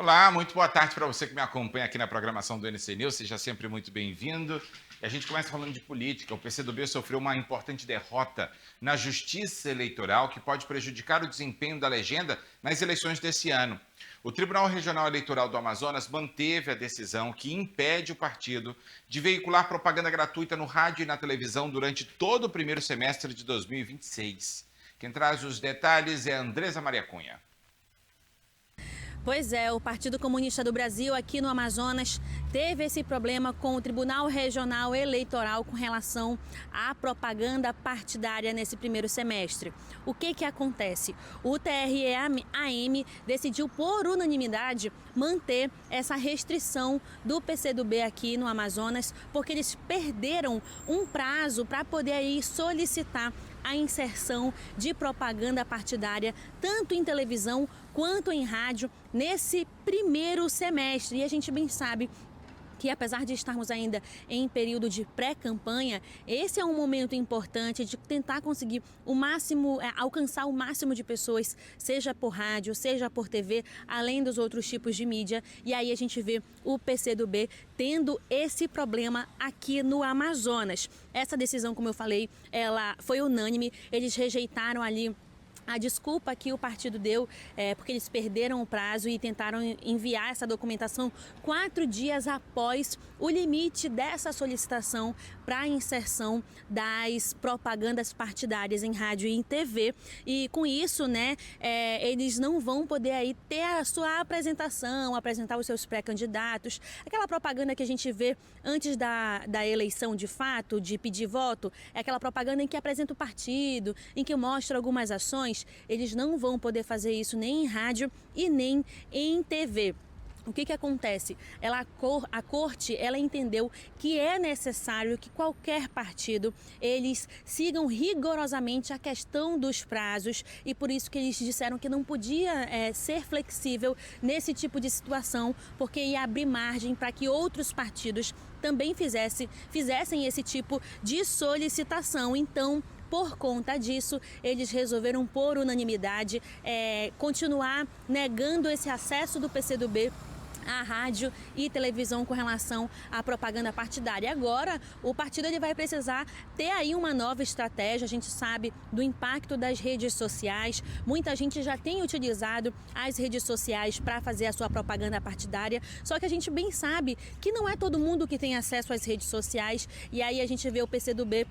Olá, muito boa tarde para você que me acompanha aqui na programação do NC News. Seja sempre muito bem-vindo. E a gente começa falando de política. O PCdoB sofreu uma importante derrota na Justiça Eleitoral que pode prejudicar o desempenho da legenda nas eleições desse ano. O Tribunal Regional Eleitoral do Amazonas manteve a decisão que impede o partido de veicular propaganda gratuita no rádio e na televisão durante todo o primeiro semestre de 2026. Quem traz os detalhes é a Andresa Maria Cunha. Pois é, o Partido Comunista do Brasil aqui no Amazonas teve esse problema com o Tribunal Regional Eleitoral com relação à propaganda partidária nesse primeiro semestre. O que acontece? O TRE-AM decidiu por unanimidade manter essa restrição do PCdoB aqui no Amazonas, porque eles perderam um prazo para poder aí solicitar a inserção de propaganda partidária, tanto em televisão quanto em rádio, nesse primeiro semestre. E a gente bem sabe que, apesar de estarmos ainda em período de pré-campanha, esse é um momento importante de tentar conseguir o máximo, alcançar o máximo de pessoas, seja por rádio, seja por TV, além dos outros tipos de mídia. E aí a gente vê o PCdoB tendo esse problema aqui no Amazonas. Essa decisão, como eu falei, ela foi unânime, eles rejeitaram ali a desculpa que o partido deu, porque eles perderam o prazo e tentaram enviar essa documentação 4 dias após o limite dessa solicitação para a inserção das propagandas partidárias em rádio e em TV. E com isso, eles não vão poder aí ter a sua apresentação, apresentar os seus pré-candidatos. Aquela propaganda que a gente vê antes da eleição de fato, de pedir voto, é aquela propaganda em que apresenta o partido, em que mostra algumas ações. Eles não vão poder fazer isso nem em rádio e nem em TV. O que acontece? A corte ela entendeu que é necessário que qualquer partido eles sigam rigorosamente a questão dos prazos, e por isso que eles disseram que não podia ser flexível nesse tipo de situação, porque ia abrir margem para que outros partidos também fizessem esse tipo de solicitação. Então, por conta disso, eles resolveram, por unanimidade, continuar negando esse acesso do PCdoB à rádio e televisão com relação à propaganda partidária. Agora, o partido ele vai precisar ter aí uma nova estratégia. A gente sabe do impacto das redes sociais. Muita gente já tem utilizado as redes sociais para fazer a sua propaganda partidária, só que a gente bem sabe que não é todo mundo que tem acesso às redes sociais, e aí a gente vê o PCdoB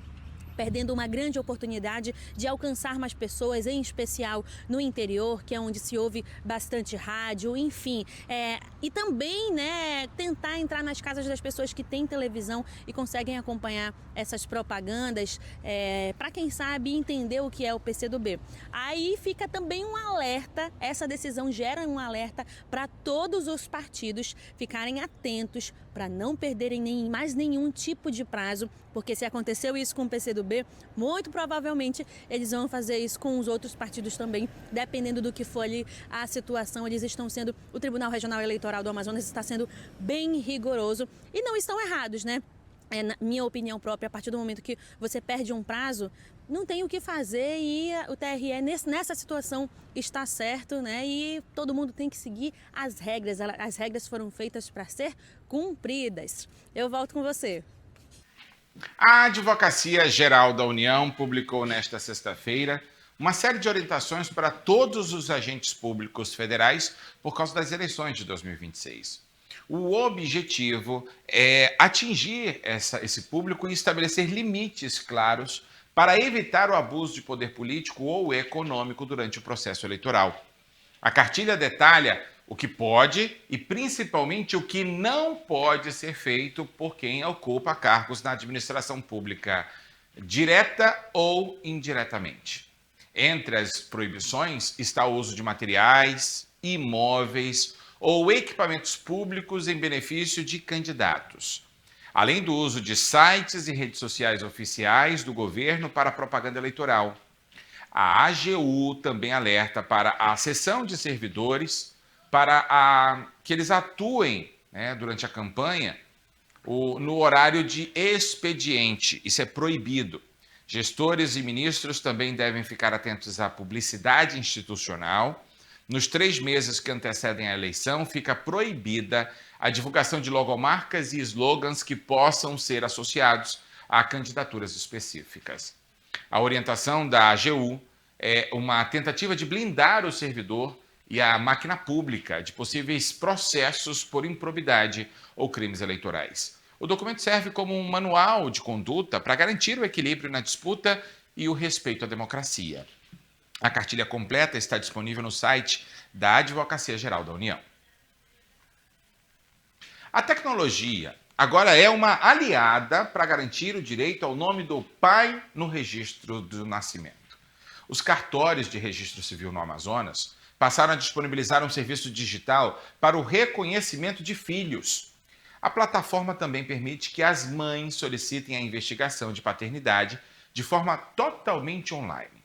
perdendo uma grande oportunidade de alcançar mais pessoas, em especial no interior, que é onde se ouve bastante rádio, enfim. E também, tentar entrar nas casas das pessoas que têm televisão e conseguem acompanhar essas propagandas, para quem sabe entender o que é o PCdoB. Aí fica também um alerta, essa decisão gera um alerta para todos os partidos ficarem atentos para não perderem mais nenhum tipo de prazo, porque se aconteceu isso com o PCdoB, muito provavelmente eles vão fazer isso com os outros partidos também, dependendo do que for ali a situação. Eles estão sendo, o Tribunal Regional Eleitoral do Amazonas está sendo bem rigoroso e não estão errados, né? Na minha opinião própria, a partir do momento que você perde um prazo, não tem o que fazer, e o TRE nessa situação está certo, e todo mundo tem que seguir as regras. As regras foram feitas para ser cumpridas. Eu volto com você. A Advocacia Geral da União publicou nesta sexta-feira uma série de orientações para todos os agentes públicos federais por causa das eleições de 2026. O objetivo é atingir esse público e estabelecer limites claros para evitar o abuso de poder político ou econômico durante o processo eleitoral. A cartilha detalha o que pode e principalmente o que não pode ser feito por quem ocupa cargos na administração pública, direta ou indiretamente. Entre as proibições está o uso de materiais, imóveis ou equipamentos públicos em benefício de candidatos, além do uso de sites e redes sociais oficiais do governo para propaganda eleitoral. A AGU também alerta para a cessão de servidores para que eles atuem durante a campanha no horário de expediente. Isso é proibido. Gestores e ministros também devem ficar atentos à publicidade institucional, Nos 3 meses que antecedem a eleição, fica proibida a divulgação de logomarcas e slogans que possam ser associados a candidaturas específicas. A orientação da AGU é uma tentativa de blindar o servidor e a máquina pública de possíveis processos por improbidade ou crimes eleitorais. O documento serve como um manual de conduta para garantir o equilíbrio na disputa e o respeito à democracia. A cartilha completa está disponível no site da Advocacia Geral da União. A tecnologia agora é uma aliada para garantir o direito ao nome do pai no registro do nascimento. Os cartórios de registro civil no Amazonas passaram a disponibilizar um serviço digital para o reconhecimento de filhos. A plataforma também permite que as mães solicitem a investigação de paternidade de forma totalmente online.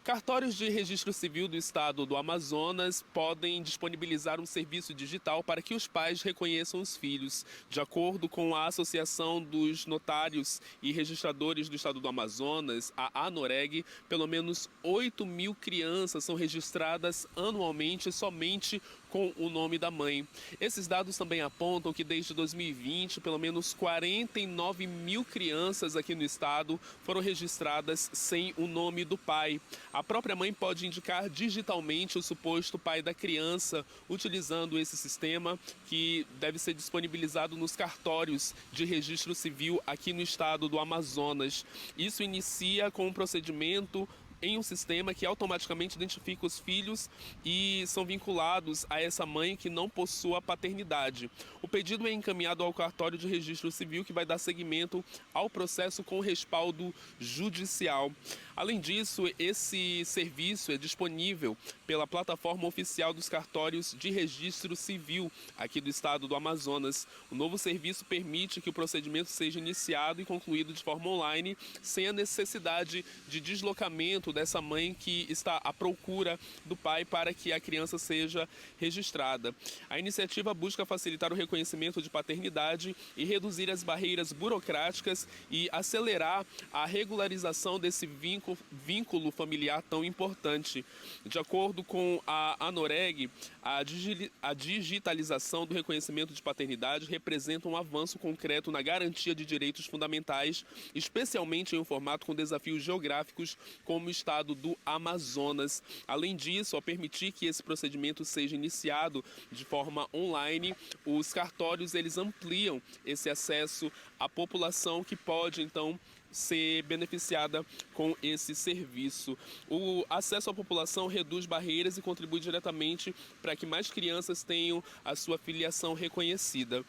Cartórios de registro civil do estado do Amazonas podem disponibilizar um serviço digital para que os pais reconheçam os filhos. De acordo com a Associação dos Notários e Registradores do estado do Amazonas, a ANOREG, pelo menos 8.000 crianças são registradas anualmente somente com o nome da mãe. Esses dados também apontam que desde 2020, pelo menos 49.000 crianças aqui no estado foram registradas sem o nome do pai. A própria mãe pode indicar digitalmente o suposto pai da criança, utilizando esse sistema que deve ser disponibilizado nos cartórios de registro civil aqui no estado do Amazonas. Isso inicia com um procedimento em um sistema que automaticamente identifica os filhos e são vinculados a essa mãe que não possua paternidade. O pedido é encaminhado ao cartório de registro civil, que vai dar seguimento ao processo com respaldo judicial. Além disso, esse serviço é disponível pela plataforma oficial dos cartórios de registro civil aqui do estado do Amazonas. O novo serviço permite que o procedimento seja iniciado e concluído de forma online, sem a necessidade de deslocamento dessa mãe que está à procura do pai para que a criança seja registrada. A iniciativa busca facilitar o reconhecimento de paternidade e reduzir as burocráticas e acelerar a regularização desse vínculo familiar tão importante. De acordo com a ANOREG, a digitalização do reconhecimento de paternidade representa um avanço concreto na garantia de direitos fundamentais, especialmente em um formato com desafios geográficos como o estado do Amazonas. Além disso, ao permitir que esse procedimento seja iniciado de forma online, os cartórios eles ampliam esse acesso à população que pode, então, ser beneficiada com esse serviço. O acesso à população reduz barreiras e contribui diretamente para que mais crianças tenham a sua filiação reconhecida.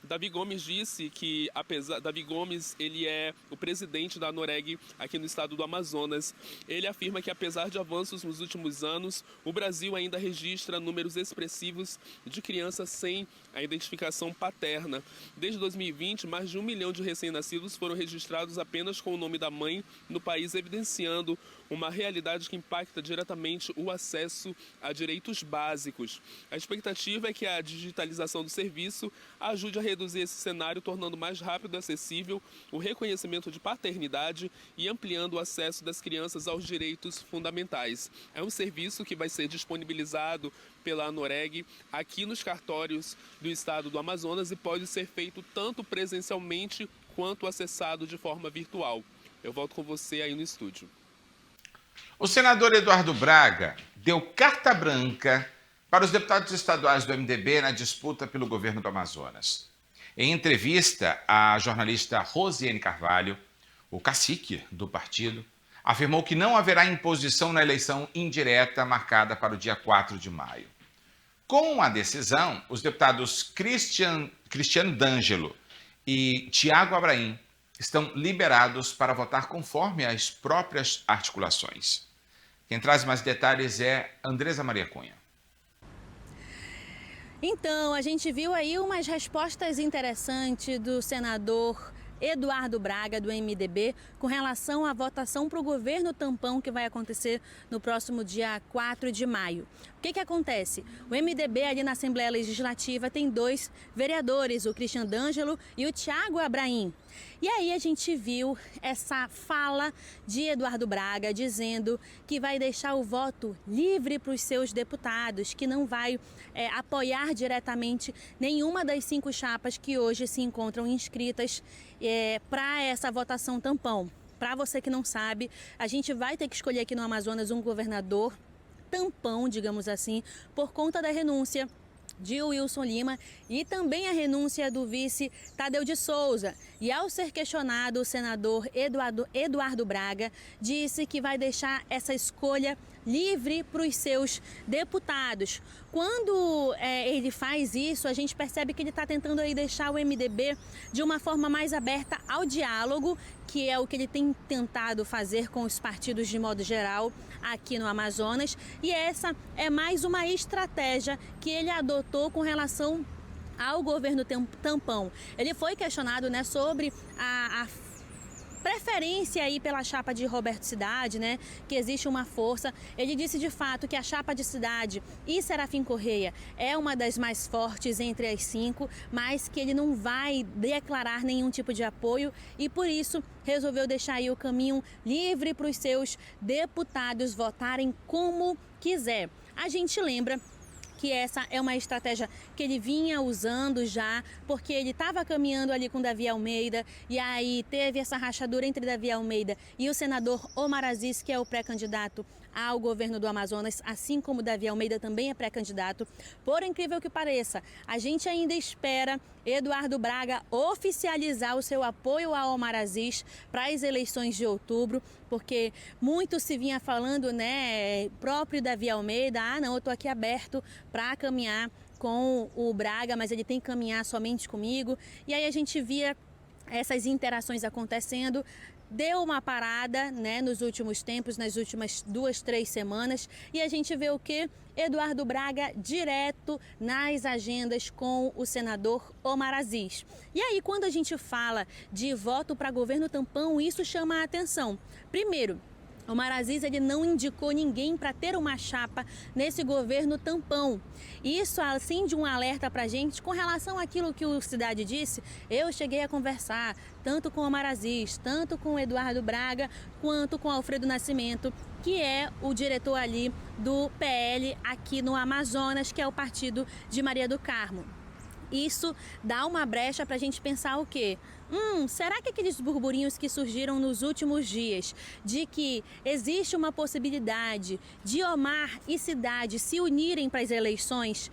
Davi Gomes disse que, Davi Gomes ele é o presidente da ANOREG aqui no estado do Amazonas. Ele afirma que, apesar de avanços nos últimos anos, o Brasil ainda registra números expressivos de crianças sem a identificação paterna. Desde 2020, mais de 1 milhão de recém-nascidos foram registrados apenas com o nome da mãe no país, evidenciando uma realidade que impacta diretamente o acesso a direitos básicos. A expectativa é que a digitalização do serviço ajude a reduzir esse cenário, tornando mais rápido e acessível o reconhecimento de paternidade e ampliando o acesso das crianças aos direitos fundamentais. É um serviço que vai ser disponibilizado pela ANOREG aqui nos cartórios do estado do Amazonas e pode ser feito tanto presencialmente quanto acessado de forma virtual. Eu volto com você aí no estúdio. O senador Eduardo Braga deu carta branca para os deputados estaduais do MDB na disputa pelo governo do Amazonas. Em entrevista à jornalista Rosiane Carvalho, o cacique do partido afirmou que não haverá imposição na eleição indireta marcada para o dia 4 de maio. Com a decisão, os deputados Cristiano D'Angelo e Tiago Abraim estão liberados para votar conforme as próprias articulações. Quem traz mais detalhes é Andresa Maria Cunha. Então, a gente viu aí umas respostas interessantes do senador Eduardo Braga, do MDB, com relação à votação para o governo tampão que vai acontecer no próximo dia 4 de maio. O que acontece? O MDB ali na Assembleia Legislativa tem 2 vereadores, o Cristiano D'Angelo e o Tiago Abraim. E aí a gente viu essa fala de Eduardo Braga dizendo que vai deixar o voto livre para os seus deputados, que não vai apoiar diretamente nenhuma das 5 chapas que hoje se encontram inscritas para essa votação tampão. Para você que não sabe, a gente vai ter que escolher aqui no Amazonas um governador tampão, digamos assim, por conta da renúncia de Wilson Lima e também a renúncia do vice Tadeu de Souza. E ao ser questionado, o senador Eduardo Braga disse que vai deixar essa escolha livre para os seus deputados. Quando ele faz isso, a gente percebe que ele está tentando aí deixar o MDB de uma forma mais aberta ao diálogo, que é o que ele tem tentado fazer com os partidos de modo geral aqui no Amazonas. E essa é mais uma estratégia que ele adotou com relação ao governo tampão. Ele foi questionado, né, sobre a preferência aí pela chapa de Roberto Cidade, né, que existe uma força. Ele disse de fato que a chapa de Cidade e Serafim Correia é uma das mais fortes entre as 5, mas que ele não vai declarar nenhum tipo de apoio e por isso resolveu deixar aí o caminho livre para os seus deputados votarem como quiser. A gente lembra que essa é uma estratégia que ele vinha usando já, porque ele estava caminhando ali com Davi Almeida e aí teve essa rachadura entre Davi Almeida e o senador Omar Aziz, que é o pré-candidato ao governo do Amazonas, assim como Davi Almeida também é pré-candidato. Por incrível que pareça, a gente ainda espera Eduardo Braga oficializar o seu apoio a Omar Aziz para as eleições de outubro, porque muito se vinha falando, né, próprio Davi Almeida, não, eu estou aqui aberto para caminhar com o Braga, mas ele tem que caminhar somente comigo. E aí a gente via essas interações acontecendo. Deu uma parada, né, nos últimos tempos, nas últimas 2, 3 semanas, e a gente vê o que? Eduardo Braga direto nas agendas com o senador Omar Aziz. E aí, quando a gente fala de voto para governo tampão, isso chama a atenção. Primeiro, Omar Aziz ele não indicou ninguém para ter uma chapa nesse governo tampão. Isso acende um alerta para a gente com relação àquilo que o Cidade disse. Eu cheguei a conversar tanto com Omar Aziz, tanto com o Eduardo Braga, quanto com Alfredo Nascimento, que é o diretor ali do PL aqui no Amazonas, que é o partido de Maria do Carmo. Isso dá uma brecha para a gente pensar o quê? Será que aqueles burburinhos que surgiram nos últimos dias de que existe uma possibilidade de Omar e Cidade se unirem para as eleições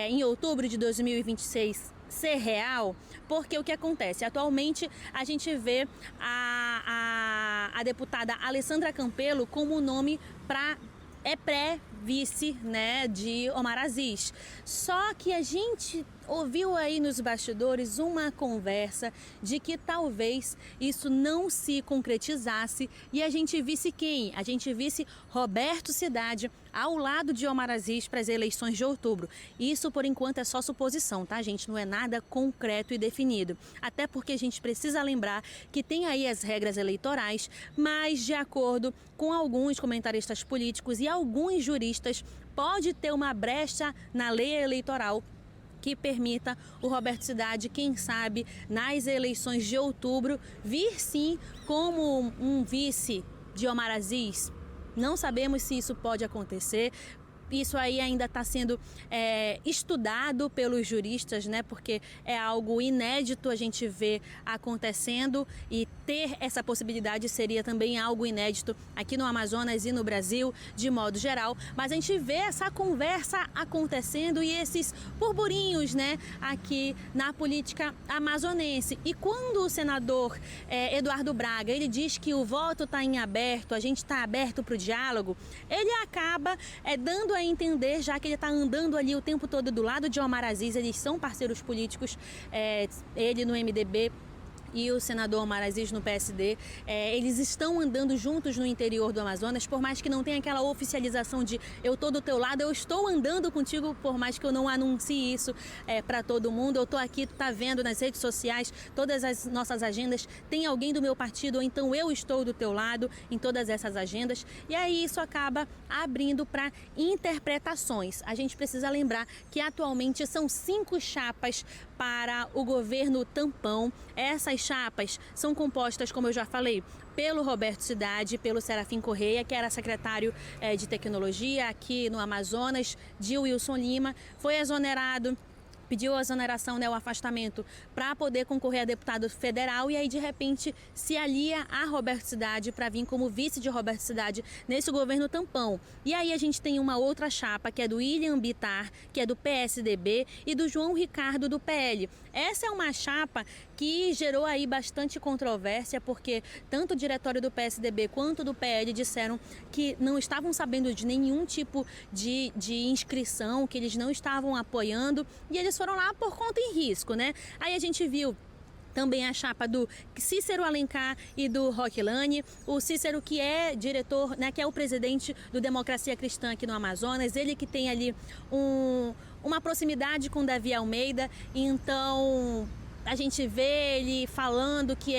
em outubro de 2026 ser real? Porque o que acontece? Atualmente a gente vê a deputada Alessandra Campelo como nome para pré-vice, né, de Omar Aziz. Só que a gente ouviu aí nos bastidores uma conversa de que talvez isso não se concretizasse e a gente visse quem? A gente visse Roberto Cidade ao lado de Omar Aziz para as eleições de outubro. Isso, por enquanto, é só suposição, tá, gente? Não é nada concreto e definido. Até porque a gente precisa lembrar que tem aí as regras eleitorais, mas de acordo com alguns comentaristas políticos e alguns juristas, pode ter uma brecha na lei eleitoral que permita o Roberto Cidade, quem sabe, nas eleições de outubro, vir sim como um vice de Omar Aziz. Não sabemos se isso pode acontecer. Isso aí ainda está sendo estudado pelos juristas, né? Porque é algo inédito a gente ver acontecendo e ter essa possibilidade seria também algo inédito aqui no Amazonas e no Brasil, de modo geral. Mas a gente vê essa conversa acontecendo e esses burburinhos, né? Aqui na política amazonense. E quando o senador Eduardo Braga, ele diz que o voto está em aberto, a gente está aberto para o diálogo, ele acaba dando a entender, já que ele está andando ali o tempo todo do lado de Omar Aziz, eles são parceiros políticos, ele no MDB e o senador Omar Aziz no PSD, eles estão andando juntos no interior do Amazonas, por mais que não tenha aquela oficialização de eu estou do teu lado, eu estou andando contigo, por mais que eu não anuncie isso para todo mundo, eu estou aqui, tu tá vendo nas redes sociais, todas as nossas agendas, tem alguém do meu partido, ou então eu estou do teu lado em todas essas agendas, e aí isso acaba abrindo para interpretações. A gente precisa lembrar que atualmente são 5 chapas para o governo tampão. Essas chapas são compostas, como eu já falei, pelo Roberto Cidade, pelo Serafim Correia, que era secretário de Tecnologia aqui no Amazonas, de Wilson Lima, foi exonerado, pediu a exoneração, o afastamento, para poder concorrer a deputado federal e aí, de repente, se alia a Roberto Cidade para vir como vice de Roberto Cidade nesse governo tampão. E aí a gente tem uma outra chapa, que é do William Bittar, que é do PSDB, e do João Ricardo, do PL. Essa é uma chapa que gerou aí bastante controvérsia, porque tanto o diretório do PSDB quanto do PL disseram que não estavam sabendo de nenhum tipo de inscrição, que eles não estavam apoiando, e eles foram lá por conta em risco, né? Aí a gente viu também a chapa do Cícero Alencar e do Roquilane. O Cícero, que é diretor, né, que é o presidente do Democracia Cristã aqui no Amazonas, ele que tem ali uma proximidade com Davi Almeida, então a gente vê ele falando que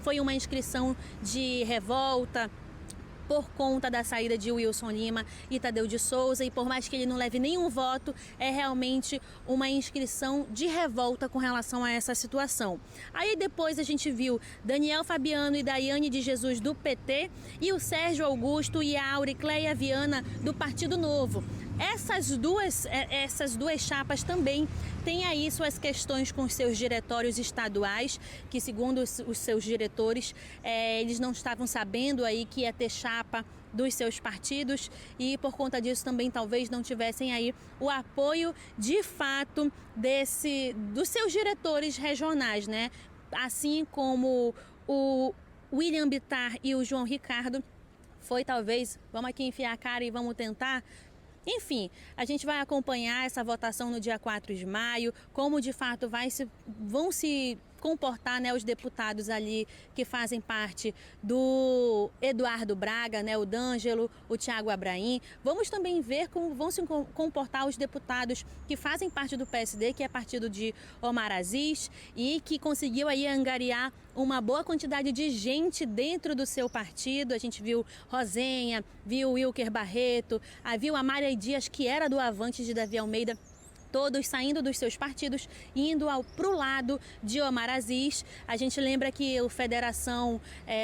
foi uma inscrição de revolta por conta da saída de Wilson Lima e Tadeu de Souza, e por mais que ele não leve nenhum voto, é realmente uma inscrição de revolta com relação a essa situação. Aí depois a gente viu Daniel Fabiano e Daiane de Jesus, do PT, e o Sérgio Augusto e a Auricleia Viana, do Partido Novo. Essas duas chapas também têm aí suas questões com seus diretórios estaduais, que segundo os seus diretores, eles não estavam sabendo aí que ia ter chapa dos seus partidos, e por conta disso também talvez não tivessem aí o apoio de fato dos seus diretores regionais, né? Assim como o William Bittar e o João Ricardo, foi talvez, vamos aqui enfiar a cara e vamos tentar. Enfim, a gente vai acompanhar essa votação no dia 4 de maio, como de fato vão se comportar, né, os deputados ali que fazem parte do Eduardo Braga, né, o D'Angelo, o Thiago Abraim. Vamos também ver como vão se comportar os deputados que fazem parte do PSD, que é partido de Omar Aziz, e que conseguiu aí angariar uma boa quantidade de gente dentro do seu partido. A gente viu Rosenha, viu Wilker Barreto, viu a Maria Dias, que era do Avante de Davi Almeida, todos saindo dos seus partidos, indo para o lado de Omar Aziz. A gente lembra que o Federação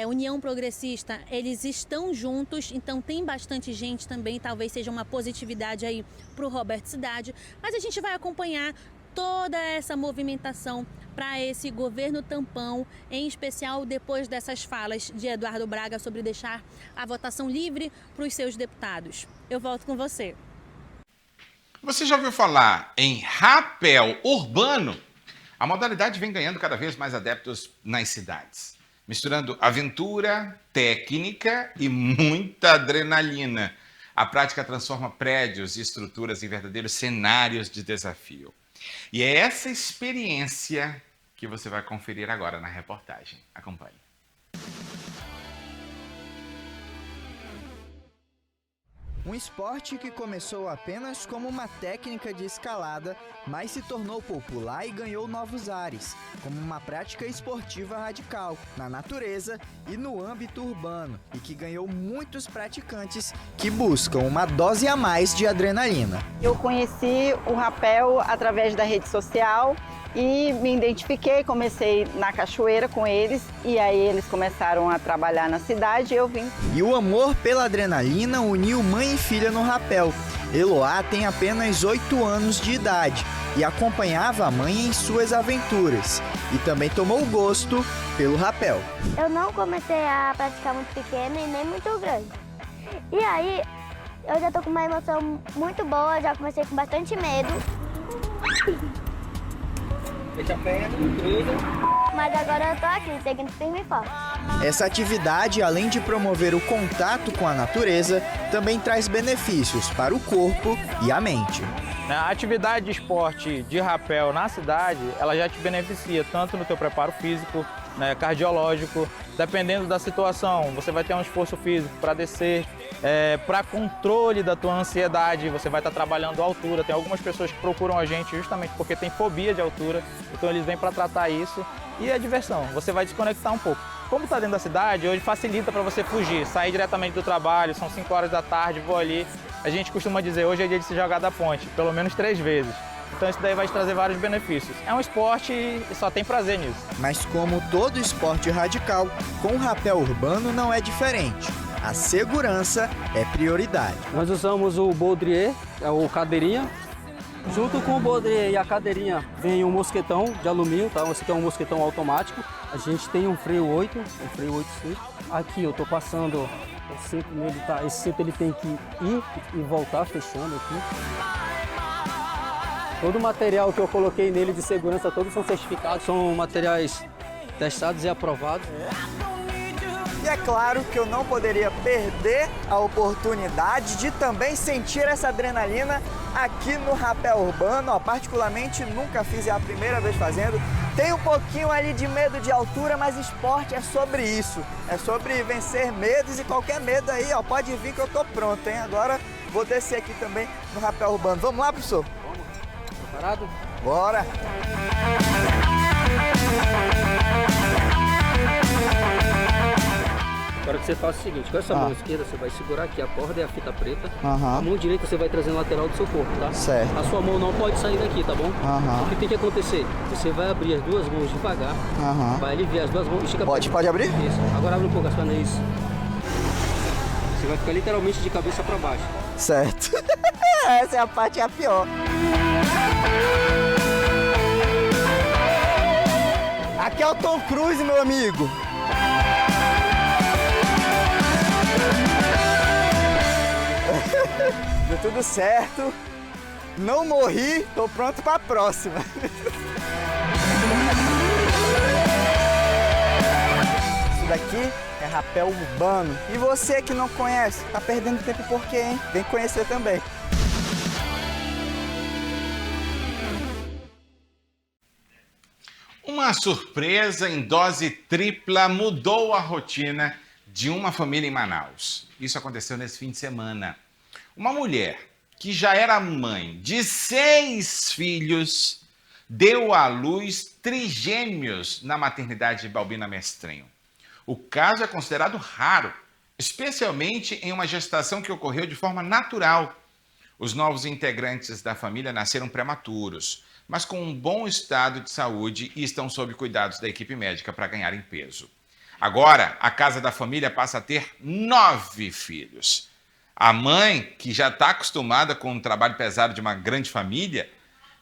União Progressista, eles estão juntos, então tem bastante gente também, talvez seja uma positividade aí para o Roberto Cidade, mas a gente vai acompanhar toda essa movimentação para esse governo tampão, em especial depois dessas falas de Eduardo Braga sobre deixar a votação livre para os seus deputados. Eu volto com você. Você já ouviu falar em rapel urbano? A modalidade vem ganhando cada vez mais adeptos nas cidades, misturando aventura, técnica e muita adrenalina. A prática transforma prédios e estruturas em verdadeiros cenários de desafio. E é essa experiência que você vai conferir agora na reportagem. Acompanhe. Um esporte que começou apenas como uma técnica de escalada, mas se tornou popular e ganhou novos ares, como uma prática esportiva radical, na natureza e no âmbito urbano, e que ganhou muitos praticantes que buscam uma dose a mais de adrenalina. Eu conheci o rapel através da rede social e me identifiquei, comecei na cachoeira com eles, e aí eles começaram a trabalhar na cidade e eu vim. E o amor pela adrenalina uniu mãe e filha no rapel. Eloá tem apenas 8 anos de idade e acompanhava a mãe em suas aventuras, e também tomou gosto pelo rapel. Eu não comecei a praticar muito pequena e nem muito grande. E aí, eu já tô com uma emoção muito boa, já comecei com bastante medo. Deixa a perna, cruza. Mas agora eu tô aqui, seguindo firme e forte. Essa atividade, além de promover o contato com a natureza, também traz benefícios para o corpo e a mente. A atividade de esporte de rapel na cidade, ela já te beneficia tanto no teu preparo físico, né, cardiológico, dependendo da situação. Você vai ter um esforço físico para descer, para controle da tua ansiedade, você vai estar trabalhando a altura. Tem algumas pessoas que procuram a gente justamente porque tem fobia de altura, então eles vêm para tratar isso. E a diversão, você vai desconectar um pouco. Como está dentro da cidade, hoje facilita para você fugir, sair diretamente do trabalho, são 5 horas da tarde, vou ali. A gente costuma dizer, hoje é dia de se jogar da ponte, pelo menos 3 vezes. Então isso daí vai te trazer vários benefícios. É um esporte e só tem prazer nisso. Mas como todo esporte radical, com o rapel urbano não é diferente. A segurança é prioridade. Nós usamos o baudrier, é o cadeirinha. Junto com o baudrier e a cadeirinha vem um mosquetão de alumínio, tá? Esse aqui é um mosquetão automático. A gente tem um freio 8, um freio 8 sim. Aqui eu tô passando o cinto nele, tá? Esse cinto ele tem que ir e voltar fechando aqui. Todo o material que eu coloquei nele de segurança, todos são certificados, são materiais testados e aprovados. E é claro que eu não poderia perder a oportunidade de também sentir essa adrenalina aqui no rapel urbano. Ó, particularmente nunca fiz, é a primeira vez fazendo. Tem um pouquinho ali de medo de altura, mas esporte é sobre isso. É sobre vencer medos e qualquer medo aí, ó, pode vir que eu tô pronto, hein? Agora vou descer aqui também no rapel urbano. Vamos lá, professor? Vamos. Preparado? Bora! Agora que você faz o seguinte, com essa mão esquerda você vai segurar aqui a corda e a fita preta. A mão direita você vai trazer na lateral do seu corpo, tá? Certo. A sua mão não pode sair daqui, tá bom? O que tem que acontecer? Você vai abrir as duas mãos devagar, vai aliviar as duas mãos e estica. Pode abrir? Isso. Agora abre um pouco as pernas, isso. Você vai ficar literalmente de cabeça para baixo. Certo. Essa é a parte a pior. Aqui é o Tom Cruise, meu amigo. Deu tudo certo, não morri, tô pronto para a próxima. Isso daqui é rapel urbano. E você que não conhece, tá perdendo tempo por quê, hein? Vem conhecer também. Uma surpresa em dose tripla mudou a rotina de uma família em Manaus. Isso aconteceu nesse fim de semana. Uma mulher que já era mãe de 6 filhos deu à luz trigêmeos na maternidade Balbina Mestrinho. O caso é considerado raro, especialmente em uma gestação que ocorreu de forma natural. Os novos integrantes da família nasceram prematuros, mas com um bom estado de saúde e estão sob cuidados da equipe médica para ganharem peso. Agora, a casa da família passa a ter 9 filhos. A mãe, que já está acostumada com o trabalho pesado de uma grande família,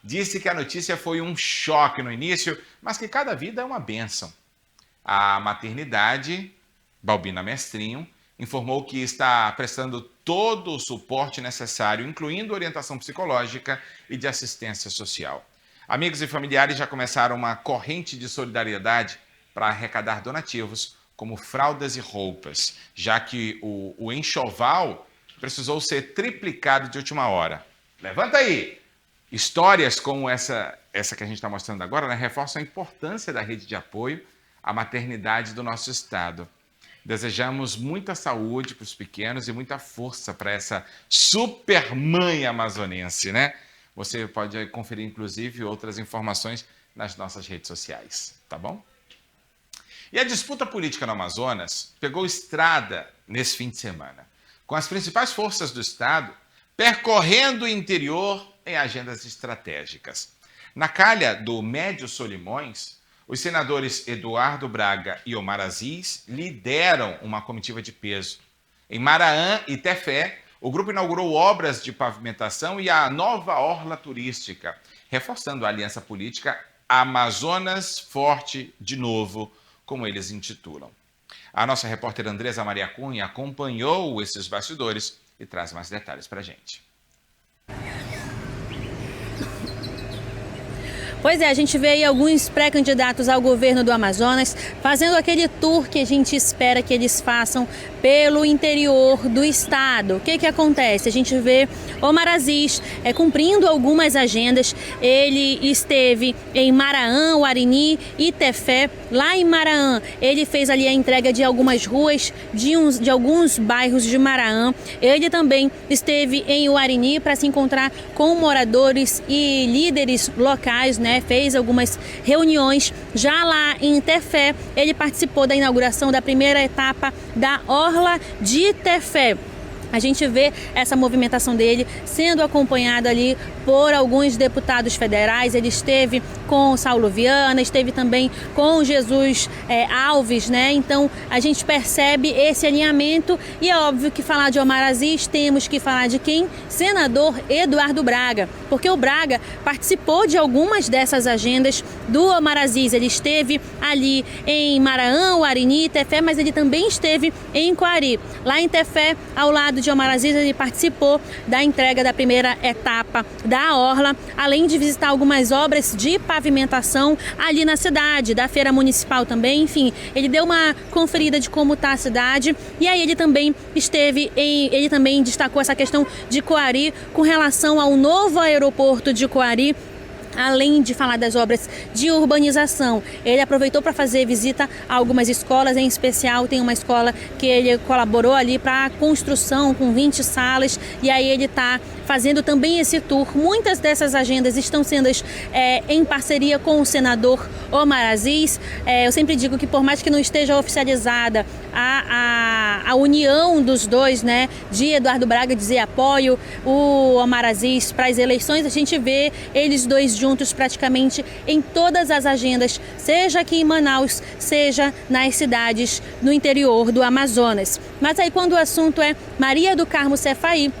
disse que a notícia foi um choque no início, mas que cada vida é uma bênção. A maternidade, Balbina Mestrinho, informou que está prestando todo o suporte necessário, incluindo orientação psicológica e de assistência social. Amigos e familiares já começaram uma corrente de solidariedade para arrecadar donativos, como fraldas e roupas, já que o enxoval precisou ser triplicado de última hora. Levanta aí! Histórias como essa que a gente está mostrando agora, né, reforçam a importância da rede de apoio à maternidade do nosso estado. Desejamos muita saúde para os pequenos e muita força para essa super mãe amazonense, né? Você pode conferir, inclusive, outras informações nas nossas redes sociais, tá bom? E a disputa política no Amazonas pegou estrada nesse fim de semana, com as principais forças do estado percorrendo o interior em agendas estratégicas. Na calha do Médio Solimões, os senadores Eduardo Braga e Omar Aziz lideram uma comitiva de peso. Em Maraã e Tefé, o grupo inaugurou obras de pavimentação e a nova orla turística, reforçando a aliança política Amazonas Forte de Novo, como eles intitulam. A nossa repórter Andresa Maria Cunha acompanhou esses bastidores e traz mais detalhes para a gente. Pois é, a gente vê aí alguns pré-candidatos ao governo do Amazonas fazendo aquele tour que a gente espera que eles façam pelo interior do estado. O que acontece? A gente vê Omar Aziz cumprindo algumas agendas. Ele esteve em Maraã, Uarini e Tefé. Lá em Maraã, ele fez ali a entrega de algumas ruas de alguns bairros de Maraã. Ele também esteve em Uarini para se encontrar com moradores e líderes locais, né? Fez algumas reuniões. Já lá em Tefé, ele participou da inauguração da primeira etapa da Orla de Tefé. A gente vê essa movimentação dele sendo acompanhado ali por alguns deputados federais, ele esteve com Saulo Viana, esteve também com Jesus Alves, né? Então a gente percebe esse alinhamento e é óbvio que falar de Omar Aziz temos que falar de quem? Senador Eduardo Braga, porque o Braga participou de algumas dessas agendas do Omar Aziz. Ele esteve ali em Maranhão, Arini, Tefé, mas ele também esteve em Coari. Lá em Tefé, ao lado de Omar Aziz, ele participou da entrega da primeira etapa da Orla, além de visitar algumas obras de pavimentação ali na cidade, da feira municipal também, enfim, ele deu uma conferida de como está a cidade e aí ele também destacou essa questão de Coari com relação ao novo aeroporto de Coari. Além de falar das obras de urbanização, ele aproveitou para fazer visita a algumas escolas, em especial tem uma escola que ele colaborou ali para a construção com 20 salas e aí ele está fazendo também esse tour. Muitas dessas agendas estão sendo em parceria com o senador Omar Aziz. Eu sempre digo que por mais que não esteja oficializada a união dos dois, né, de Eduardo Braga dizer apoio o Omar Aziz para as eleições, a gente vê eles dois juntos praticamente em todas as agendas, seja aqui em Manaus, seja nas cidades no interior do Amazonas. Mas aí quando o assunto é Maria do Carmo Cefaí,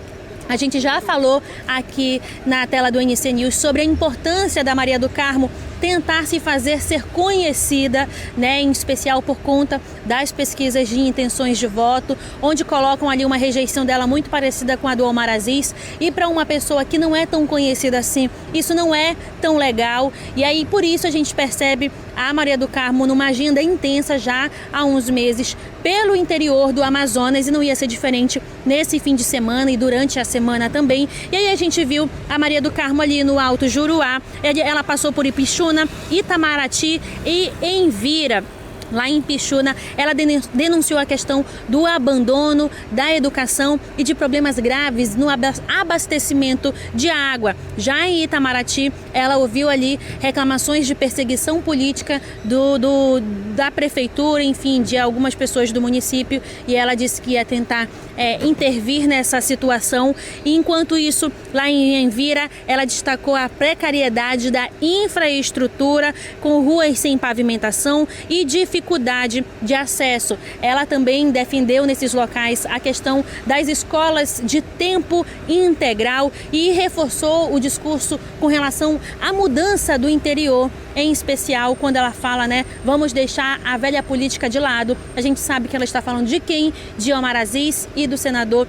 a gente já falou aqui na tela do NC News sobre a importância da Maria do Carmo tentar se fazer ser conhecida, né, em especial por conta das pesquisas de intenções de voto, onde colocam ali uma rejeição dela muito parecida com a do Omar Aziz, e para uma pessoa que não é tão conhecida assim, isso não é tão legal, e aí por isso a gente percebe a Maria do Carmo numa agenda intensa já há uns meses pelo interior do Amazonas, e não ia ser diferente nesse fim de semana e durante a semana também. E aí a gente viu a Maria do Carmo ali no Alto Juruá, ela passou por Ipixuna, Itamaraty e Envira. Lá em Ipixuna, ela denunciou a questão do abandono da educação e de problemas graves no abastecimento de água. Já em Itamaraty, ela ouviu ali reclamações de perseguição política da prefeitura, enfim, de algumas pessoas do município, e ela disse que ia tentar intervir nessa situação. E enquanto isso, lá em Envira, ela destacou a precariedade da infraestrutura, com ruas sem pavimentação e dificuldade de acesso. Ela também defendeu nesses locais a questão das escolas de tempo integral e reforçou o discurso com relação à mudança do interior, em especial quando ela fala, né, vamos deixar a velha política de lado. A gente sabe que ela está falando de quem? De Omar Aziz e do senador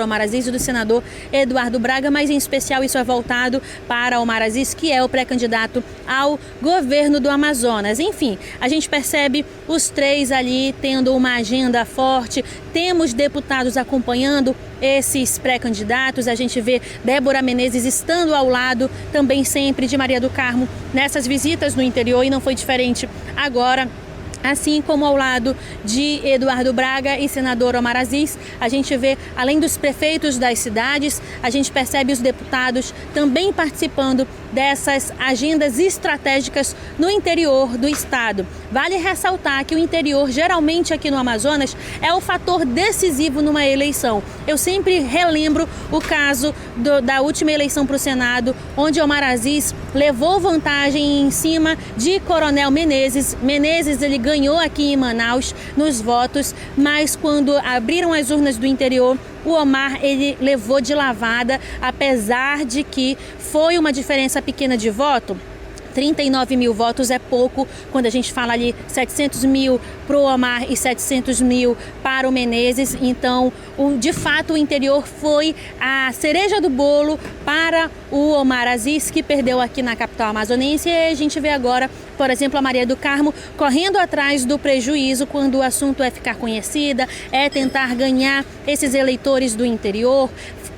Omar Aziz e do senador Eduardo Braga, mas em especial isso é voltado para Omar Aziz, que é o pré-candidato ao governo do Amazonas. Enfim, a gente percebe os três ali tendo uma agenda forte, temos deputados acompanhando esses pré-candidatos, a gente vê Débora Menezes estando ao lado também sempre de Maria do Carmo nessas visitas no interior, e não foi diferente agora. Assim como ao lado de Eduardo Braga e senador Omar Aziz, a gente vê, além dos prefeitos das cidades, a gente percebe os deputados também participando dessas agendas estratégicas no interior do estado. Vale ressaltar que o interior, geralmente aqui no Amazonas, é o fator decisivo numa eleição. Eu sempre relembro o caso da última eleição para o Senado, onde Omar Aziz levou vantagem em cima de Coronel Menezes. Menezes, ele ganhou aqui em Manaus nos votos, mas quando abriram as urnas do interior, o Omar, ele levou de lavada, apesar de que foi uma diferença pequena de voto. 39 mil votos é pouco quando a gente fala ali 700 mil para o Omar e 700 mil para o Menezes. Então, de fato, o interior foi a cereja do bolo para o Omar Aziz, que perdeu aqui na capital amazonense. E a gente vê agora, por exemplo, a Maria do Carmo correndo atrás do prejuízo quando o assunto é ficar conhecida, é tentar ganhar esses eleitores do interior,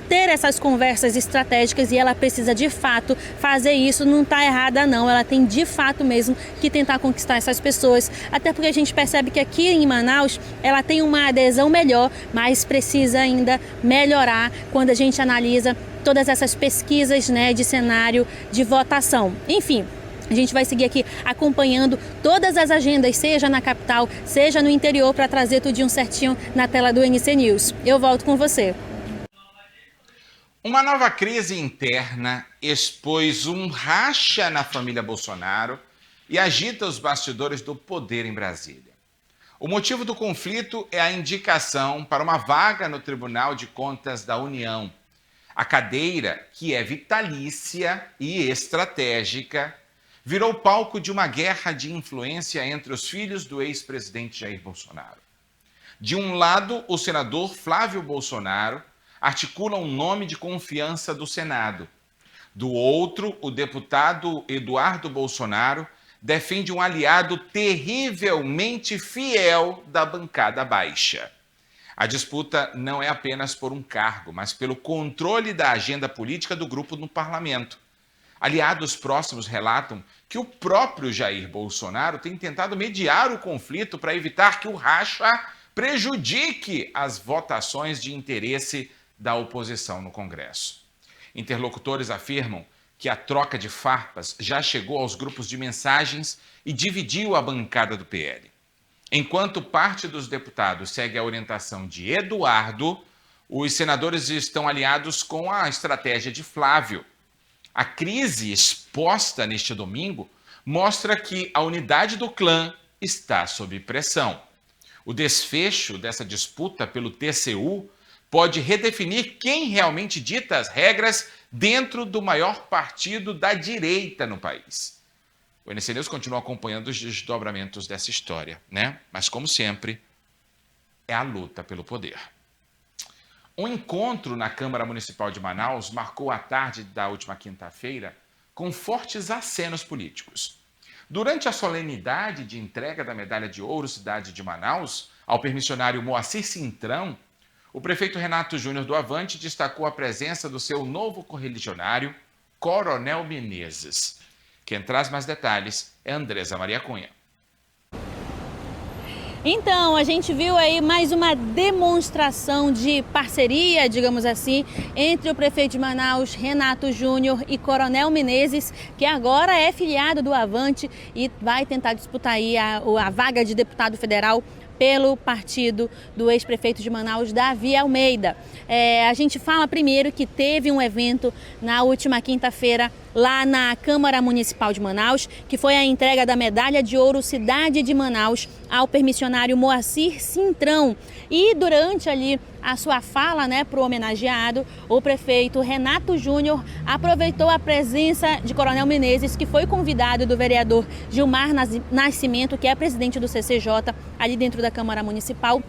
ter essas conversas estratégicas, e ela precisa de fato fazer isso. Não está errada não, ela tem de fato mesmo que tentar conquistar essas pessoas, até porque a gente percebe que aqui em Manaus ela tem uma adesão melhor, mas precisa ainda melhorar quando a gente analisa todas essas pesquisas, né, de cenário de votação. Enfim, a gente vai seguir aqui acompanhando todas as agendas, seja na capital, seja no interior, para trazer tudinho certinho na tela do NC News. Eu volto com você. Uma nova crise interna expôs um racha na família Bolsonaro e agita os bastidores do poder em Brasília. O motivo do conflito é a indicação para uma vaga no Tribunal de Contas da União. A cadeira, que é vitalícia e estratégica, virou palco de uma guerra de influência entre os filhos do ex-presidente Jair Bolsonaro. De um lado, o senador Flávio Bolsonaro articula um nome de confiança do Senado. Do outro, o deputado Eduardo Bolsonaro defende um aliado terrivelmente fiel da bancada baixa. A disputa não é apenas por um cargo, mas pelo controle da agenda política do grupo no parlamento. Aliados próximos relatam que o próprio Jair Bolsonaro tem tentado mediar o conflito para evitar que o racha prejudique as votações de interesse da oposição no Congresso. Interlocutores afirmam que a troca de farpas já chegou aos grupos de mensagens e dividiu a bancada do PL. Enquanto parte dos deputados segue a orientação de Eduardo, os senadores estão alinhados com a estratégia de Flávio. A crise exposta neste domingo mostra que a unidade do clã está sob pressão. O desfecho dessa disputa pelo TCU pode redefinir quem realmente dita as regras dentro do maior partido da direita no país. O NC News continua acompanhando os desdobramentos dessa história, né? Mas, como sempre, é a luta pelo poder. Um encontro na Câmara Municipal de Manaus marcou a tarde da última quinta-feira com fortes acenos políticos. Durante a solenidade de entrega da Medalha de Ouro Cidade de Manaus ao permissionário Moacir Cintrão, o prefeito Renato Júnior do Avante destacou a presença do seu novo correligionário, Coronel Menezes. Quem traz mais detalhes é Andresa Maria Cunha. Então, a gente viu aí mais uma demonstração de parceria, digamos assim, entre o prefeito de Manaus, Renato Júnior, e Coronel Menezes, que agora é filiado do Avante e vai tentar disputar aí a vaga de deputado federal pelo partido do ex-prefeito de Manaus, Davi Almeida. A gente fala primeiro que teve um evento na última quinta-feira lá na Câmara Municipal de Manaus, que foi a entrega da Medalha de Ouro Cidade de Manaus ao permissionário Moacir Cintrão. E durante ali a sua fala, para o homenageado, o prefeito Renato Júnior aproveitou a presença de Coronel Menezes, que foi convidado do vereador Gilmar Nascimento, que é presidente do CCJ, ali dentro da Câmara Municipal.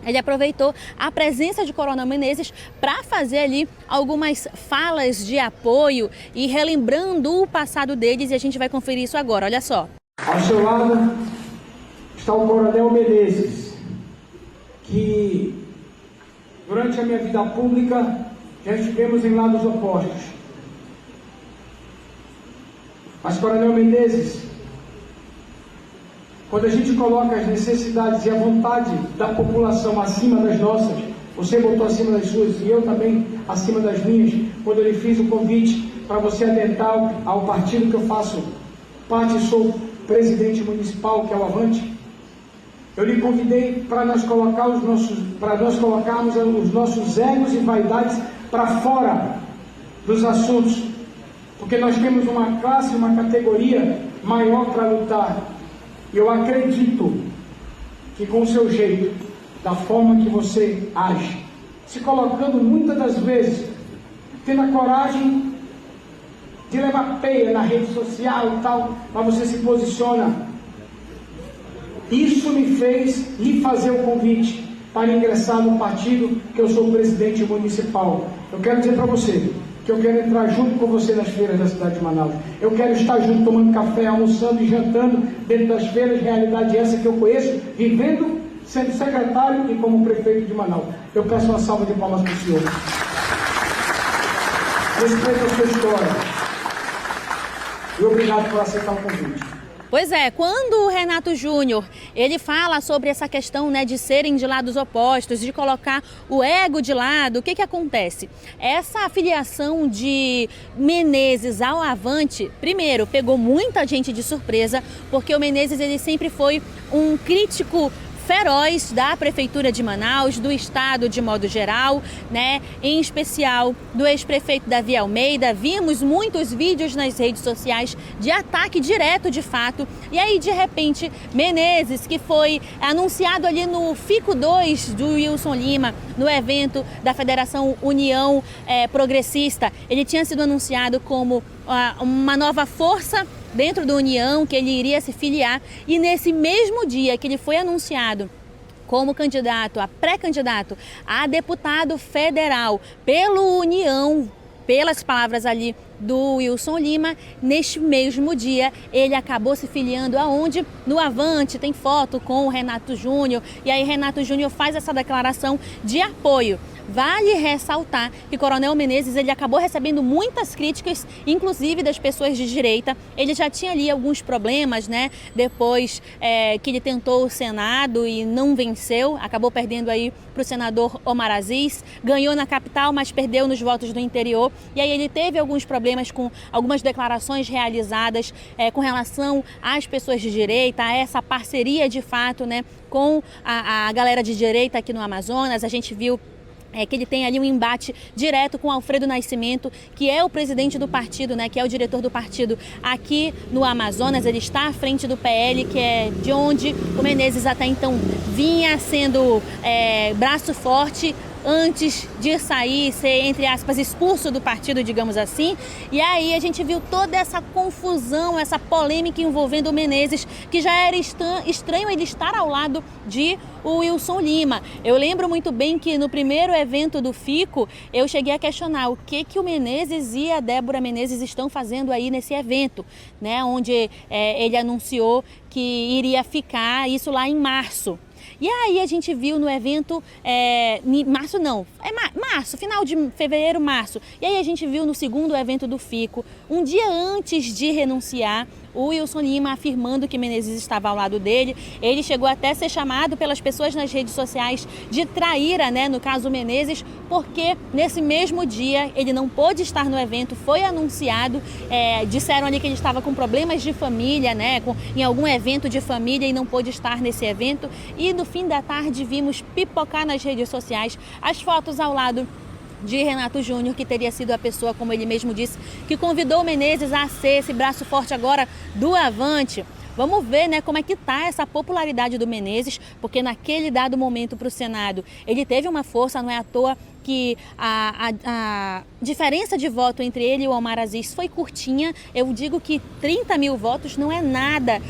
Ele aproveitou a presença de Coronel Menezes para fazer ali algumas falas de apoio e relembrando o passado deles, e a gente vai conferir isso agora, olha só. Ao seu lado está o Coronel Menezes, que durante a minha vida pública já estivemos em lados opostos. Mas, Coronel Menezes, quando a gente coloca as necessidades e a vontade da população acima das nossas, você botou acima das suas e eu também acima das minhas, quando eu lhe fiz o convite para você adentrar ao partido que eu faço parte, sou presidente municipal, que é o Avante, eu lhe convidei para nós colocarmos os nossos egos e vaidades para fora dos assuntos, porque nós temos uma classe, uma categoria maior para lutar. Eu acredito que com o seu jeito, da forma que você age, se colocando muitas das vezes, tendo a coragem de levar peia na rede social e tal, mas você se posiciona. Isso me fez lhe fazer o convite para ingressar no partido que eu sou presidente municipal. Eu quero dizer para você que eu quero entrar junto com você nas feiras da cidade de Manaus. Eu quero estar junto tomando café, almoçando e jantando dentro das feiras, realidade essa que eu conheço, vivendo, sendo secretário e como prefeito de Manaus. Eu peço uma salva de palmas para o senhor. Respeito a sua história. E obrigado por aceitar o convite. Pois é, quando o Renato Júnior, ele fala sobre essa questão, de serem de lados opostos, de colocar o ego de lado, o que acontece? Essa afiliação de Menezes ao Avante, primeiro, pegou muita gente de surpresa, porque o Menezes ele sempre foi um crítico feroz da Prefeitura de Manaus, do Estado de modo geral, né? Em especial do ex-prefeito Davi Almeida. Vimos muitos vídeos nas redes sociais de ataque direto, de fato. E aí, de repente, Menezes, que foi anunciado ali no Fico 2 do Wilson Lima, no evento da Federação União Progressista, ele tinha sido anunciado como uma nova força dentro da União, que ele iria se filiar, e nesse mesmo dia que ele foi anunciado como candidato, a pré-candidato a deputado federal pelo União, pelas palavras ali do Wilson Lima, neste mesmo dia ele acabou se filiando aonde? No Avante. Tem foto com o Renato Júnior, e aí Renato Júnior faz essa declaração de apoio. Vale ressaltar que Coronel Menezes ele acabou recebendo muitas críticas, inclusive das pessoas de direita. Ele já tinha ali alguns problemas, né? Depois que ele tentou o Senado e não venceu, acabou perdendo aí para o senador Omar Aziz. Ganhou na capital, mas perdeu nos votos do interior. E aí ele teve alguns problemas com algumas declarações realizadas com relação às pessoas de direita, a essa parceria de fato, né, com a galera de direita aqui no Amazonas. A gente viu que ele tem ali um embate direto com Alfredo Nascimento, que é o presidente do partido, né, que é o diretor do partido aqui no Amazonas. Ele está à frente do PL, que é de onde o Menezes até então vinha sendo braço forte antes de sair, ser, entre aspas, expulso do partido, digamos assim. E aí a gente viu toda essa confusão, essa polêmica envolvendo o Menezes, que já era estranho ele estar ao lado de o Wilson Lima. Eu lembro muito bem que no primeiro evento do Fico, eu cheguei a questionar o que o Menezes e a Débora Menezes estão fazendo aí nesse evento, né, onde ele anunciou que iria ficar, isso lá em março. E aí a gente viu no evento, março, final de fevereiro, março. E aí a gente viu no segundo evento do Fico, um dia antes de renunciar, o Wilson Lima afirmando que Menezes estava ao lado dele. Ele chegou até a ser chamado pelas pessoas nas redes sociais de traíra, né, no caso Menezes, porque nesse mesmo dia ele não pôde estar no evento, foi anunciado, disseram ali que ele estava com problemas de família, né, em algum evento de família e não pôde estar nesse evento. E no fim da tarde vimos pipocar nas redes sociais as fotos ao lado de Renato Júnior, que teria sido a pessoa, como ele mesmo disse, que convidou o Menezes a ser esse braço forte agora do Avante. Vamos ver, né, como é que está essa popularidade do Menezes, porque naquele dado momento para o Senado ele teve uma força, não é à toa que a diferença de voto entre ele e o Omar Aziz foi curtinha. Eu digo que 30 mil votos não é nada,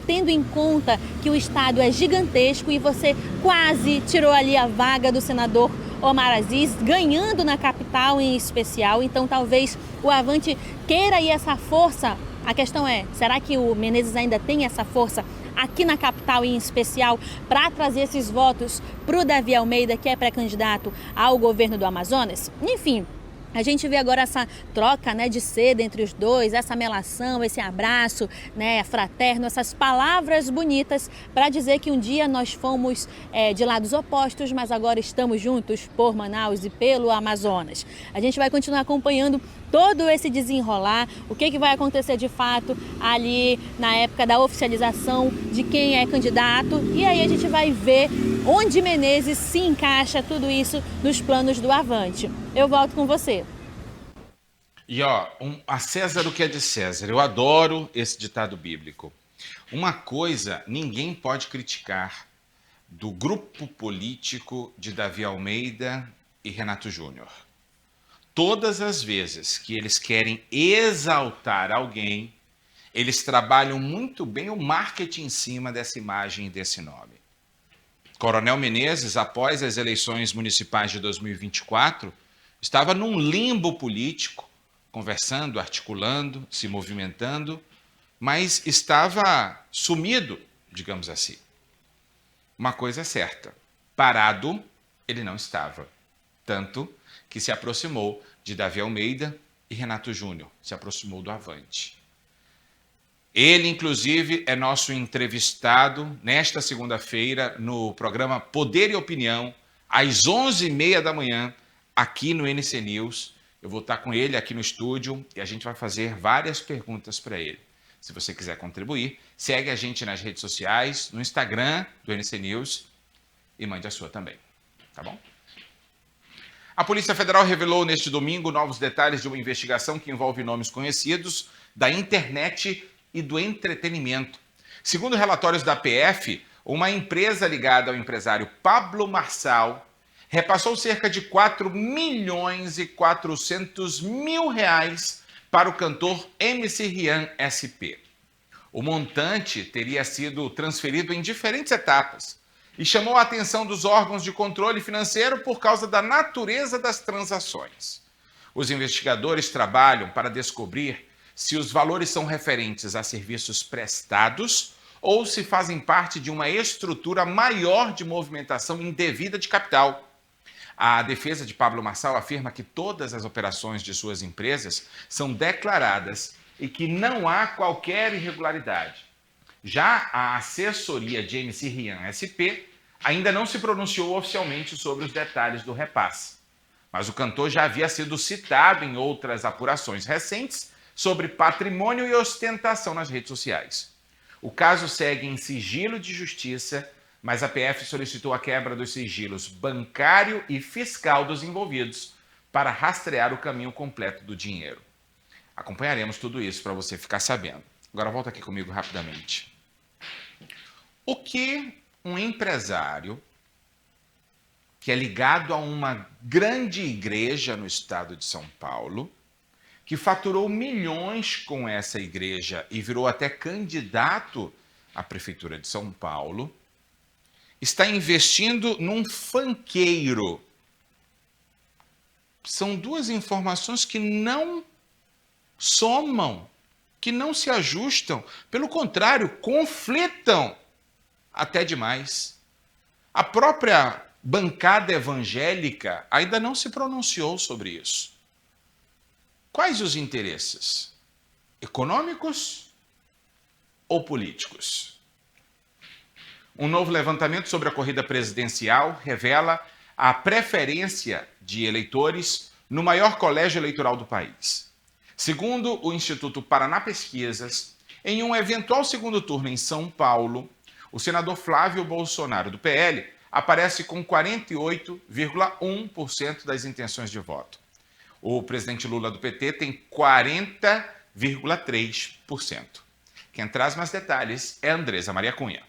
tendo em conta que o estado é gigantesco e você quase tirou ali a vaga do senador Omar Aziz, ganhando na capital em especial. Então talvez o Avante queira aí essa força. A questão é, será que o Menezes ainda tem essa força aqui na capital em especial para trazer esses votos para o Davi Almeida, que é pré-candidato ao governo do Amazonas? Enfim, a gente vê agora essa troca, né, de seda entre os dois, essa melação, esse abraço, né, fraterno, essas palavras bonitas para dizer que um dia nós fomos de lados opostos, mas agora estamos juntos por Manaus e pelo Amazonas. A gente vai continuar acompanhando todo esse desenrolar, o que vai acontecer de fato ali na época da oficialização de quem é candidato, e aí a gente vai ver onde Menezes se encaixa tudo isso nos planos do Avante. Eu volto com você. E a César o que é de César. Eu adoro esse ditado bíblico. Uma coisa ninguém pode criticar do grupo político de Davi Almeida e Renato Júnior. Todas as vezes que eles querem exaltar alguém, eles trabalham muito bem o marketing em cima dessa imagem e desse nome. Coronel Menezes, após as eleições municipais de 2024, estava num limbo político, conversando, articulando, se movimentando, mas estava sumido, digamos assim. Uma coisa é certa, parado ele não estava, tanto que se aproximou de Davi Almeida e Renato Júnior, se aproximou do Avante. Ele, inclusive, é nosso entrevistado nesta segunda-feira no programa Poder e Opinião, às 11h30 da manhã, aqui no NC News. Eu vou estar com ele aqui no estúdio e a gente vai fazer várias perguntas para ele. Se você quiser contribuir, segue a gente nas redes sociais, no Instagram do NC News e mande a sua também, tá bom? A Polícia Federal revelou neste domingo novos detalhes de uma investigação que envolve nomes conhecidos da internet e do entretenimento. Segundo relatórios da PF, uma empresa ligada ao empresário Pablo Marçal repassou cerca de 4.400.000 reais para o cantor MC Rian SP. O montante teria sido transferido em diferentes etapas e chamou a atenção dos órgãos de controle financeiro por causa da natureza das transações. Os investigadores trabalham para descobrir se os valores são referentes a serviços prestados ou se fazem parte de uma estrutura maior de movimentação indevida de capital. A defesa de Pablo Marçal afirma que todas as operações de suas empresas são declaradas e que não há qualquer irregularidade. Já a assessoria de MC Rian SP ainda não se pronunciou oficialmente sobre os detalhes do repasse, mas o cantor já havia sido citado em outras apurações recentes sobre patrimônio e ostentação nas redes sociais. O caso segue em sigilo de justiça, mas a PF solicitou a quebra dos sigilos bancário e fiscal dos envolvidos para rastrear o caminho completo do dinheiro. Acompanharemos tudo isso para você ficar sabendo. Agora volta aqui comigo rapidamente. O que um empresário que é ligado a uma grande igreja no estado de São Paulo, que faturou milhões com essa igreja e virou até candidato à Prefeitura de São Paulo, está investindo num funkeiro? São duas informações que não somam, que não se ajustam, pelo contrário, conflitam até demais. A própria bancada evangélica ainda não se pronunciou sobre isso. Quais os interesses? Econômicos ou políticos? Um novo levantamento sobre a corrida presidencial revela a preferência de eleitores no maior colégio eleitoral do país. Segundo o Instituto Paraná Pesquisas, em um eventual segundo turno em São Paulo, o senador Flávio Bolsonaro, do PL, aparece com 48,1% das intenções de voto. O presidente Lula, do PT, tem 40,3%. Quem traz mais detalhes é Andresa Maria Cunha.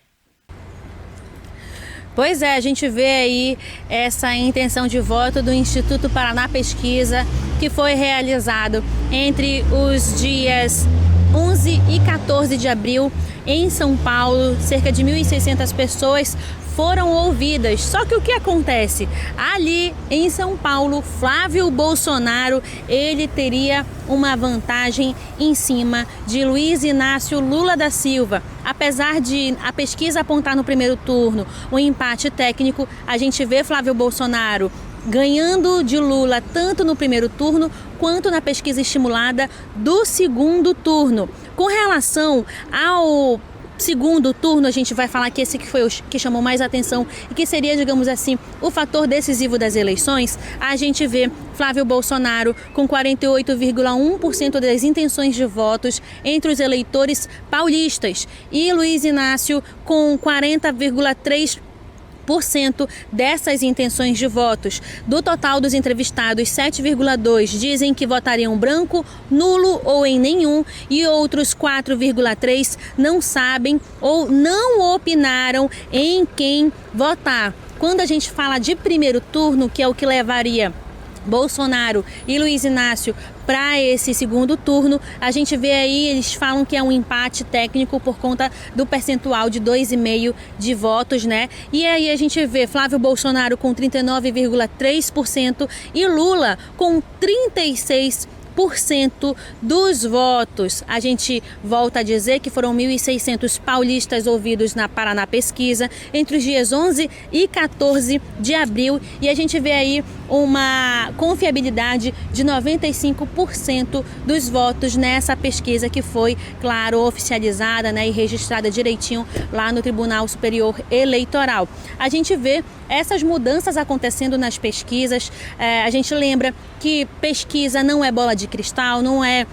Pois é, a gente vê aí essa intenção de voto do Instituto Paraná Pesquisa, que foi realizado entre os dias 11 e 14 de abril em São Paulo. Cerca de 1.600 pessoas foram ouvidas. Só que o que acontece? Ali em São Paulo, Flávio Bolsonaro, ele teria uma vantagem em cima de Luiz Inácio Lula da Silva. Apesar de a pesquisa apontar no primeiro turno um empate técnico, a gente vê Flávio Bolsonaro ganhando de Lula tanto no primeiro turno quanto na pesquisa estimulada do segundo turno. Com relação ao segundo turno, a gente vai falar que esse que foi o que chamou mais atenção e que seria, digamos assim, o fator decisivo das eleições. A gente vê Flávio Bolsonaro com 48,1% das intenções de votos entre os eleitores paulistas e Luiz Inácio com 40,3% dessas intenções de votos. Do total dos entrevistados, 7,2% dizem que votariam branco, nulo ou em nenhum, e outros 4,3% não sabem ou não opinaram em quem votar. Quando a gente fala de primeiro turno, que é o que levaria Bolsonaro e Luiz Inácio para esse segundo turno, a gente vê aí, eles falam que é um empate técnico por conta do percentual de 2,5% de votos, né? E aí a gente vê Flávio Bolsonaro com 39,3% e Lula com 36% dos votos. A gente volta a dizer que foram 1.600 paulistas ouvidos na Paraná Pesquisa entre os dias 11 e 14 de abril e a gente vê aí uma confiabilidade de 95% dos votos nessa pesquisa que foi, claro, oficializada, né, e registrada direitinho lá no Tribunal Superior Eleitoral. A gente vê essas mudanças acontecendo nas pesquisas. A gente lembra que pesquisa não é bola de cristal, não é